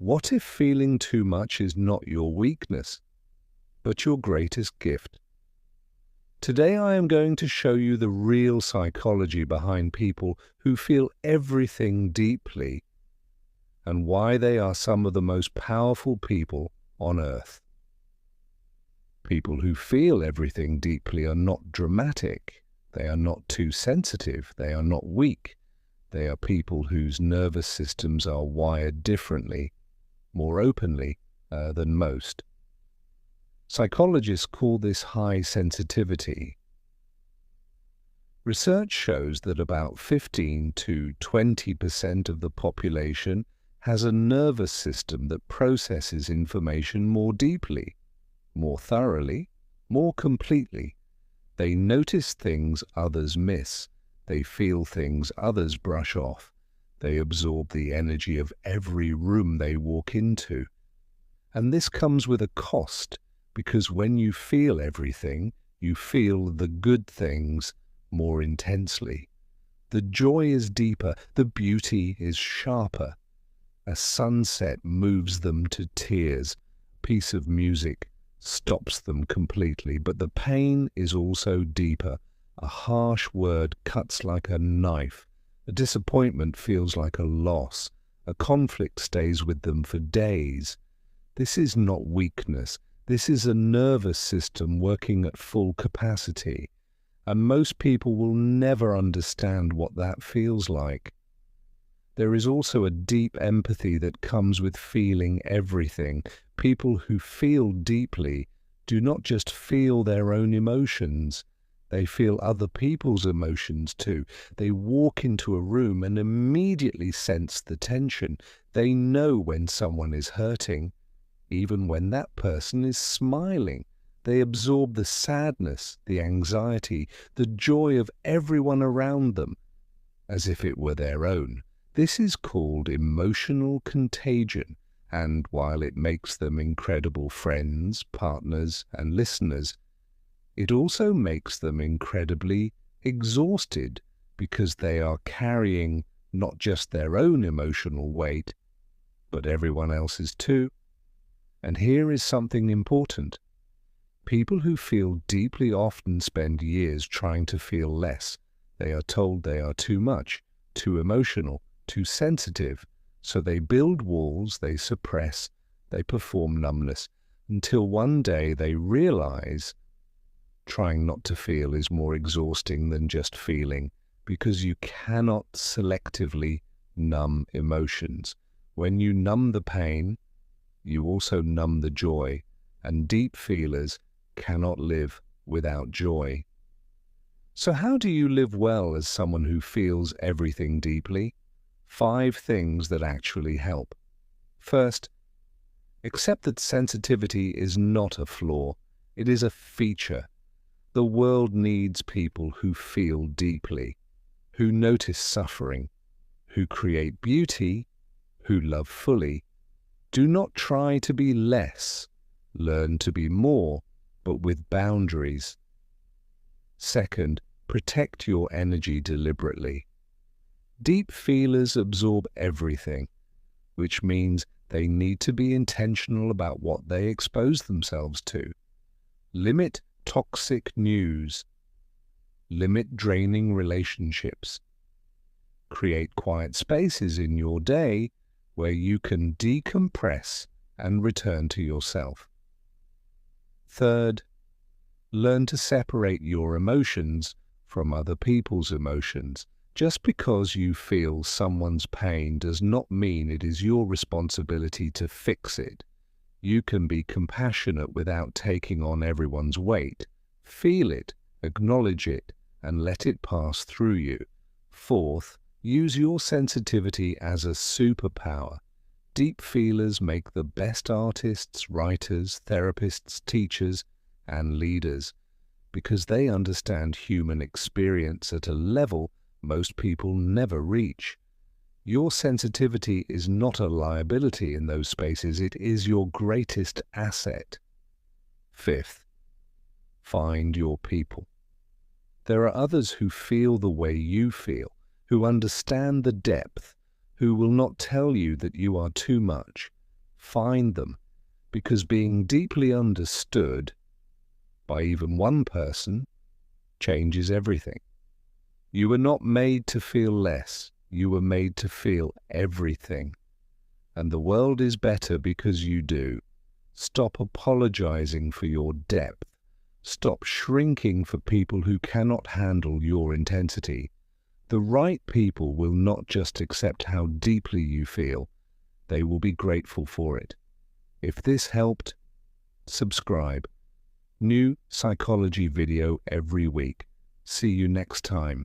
What if feeling too much is not your weakness, but your greatest gift? Today I am going to show you the real psychology behind people who feel everything deeply and why they are some of the most powerful people on earth. People who feel everything deeply are not dramatic, they are not too sensitive, they are not weak. They are people whose nervous systems are wired differently, more openly than most. Psychologists call this high sensitivity. Research shows that about 15 to 20% of the population has a nervous system that processes information more deeply, more thoroughly, more completely. They notice things others miss. They feel things others brush off. They absorb the energy of every room they walk into. And this comes with a cost, because when you feel everything, you feel the good things more intensely. The joy is deeper, the beauty is sharper. A sunset moves them to tears. A piece of music stops them completely, but the pain is also deeper. A harsh word cuts like a knife. A disappointment feels like a loss. A conflict stays with them for days. This is not weakness. This is a nervous system working at full capacity. And most people will never understand what that feels like. There is also a deep empathy that comes with feeling everything. People who feel deeply do not just feel their own emotions. They feel other people's emotions too. They walk into a room and immediately sense the tension. They know when someone is hurting, even when that person is smiling. They absorb the sadness, the anxiety, the joy of everyone around them, as if it were their own. This is called emotional contagion, and while it makes them incredible friends, partners, and listeners, it also makes them incredibly exhausted because they are carrying not just their own emotional weight, but everyone else's too. And here is something important. People who feel deeply often spend years trying to feel less. They are told they are too much, too emotional, too sensitive, so they build walls, they suppress, they perform numbness, until one day they realize trying not to feel is more exhausting than just feeling, because you cannot selectively numb emotions. When you numb the pain, you also numb the joy, and deep feelers cannot live without joy. So how do you live well as someone who feels everything deeply? 5 things that actually help. First, accept that sensitivity is not a flaw, it is a feature. The world needs people who feel deeply, who notice suffering, who create beauty, who love fully. Do not try to be less. Learn to be more, but with boundaries. Second, protect your energy deliberately. Deep feelers absorb everything, which means they need to be intentional about what they expose themselves to. Limit toxic news. Limit draining relationships. Create quiet spaces in your day where you can decompress and return to yourself. Third, learn to separate your emotions from other people's emotions. Just because you feel someone's pain does not mean it is your responsibility to fix it. You can be compassionate without taking on everyone's weight. Feel it, acknowledge it, and let it pass through you. Fourth, use your sensitivity as a superpower. Deep feelers make the best artists, writers, therapists, teachers, and leaders, because they understand human experience at a level most people never reach. Your sensitivity is not a liability in those spaces, it is your greatest asset. Fifth, find your people. There are others who feel the way you feel, who understand the depth, who will not tell you that you are too much, find them, because being deeply understood by even one person changes everything. You were not made to feel less. You were made to feel everything. And the world is better because you do. Stop apologizing for your depth. Stop shrinking for people who cannot handle your intensity. The right people will not just accept how deeply you feel, they will be grateful for it. If this helped, subscribe. New psychology video every week. See you next time.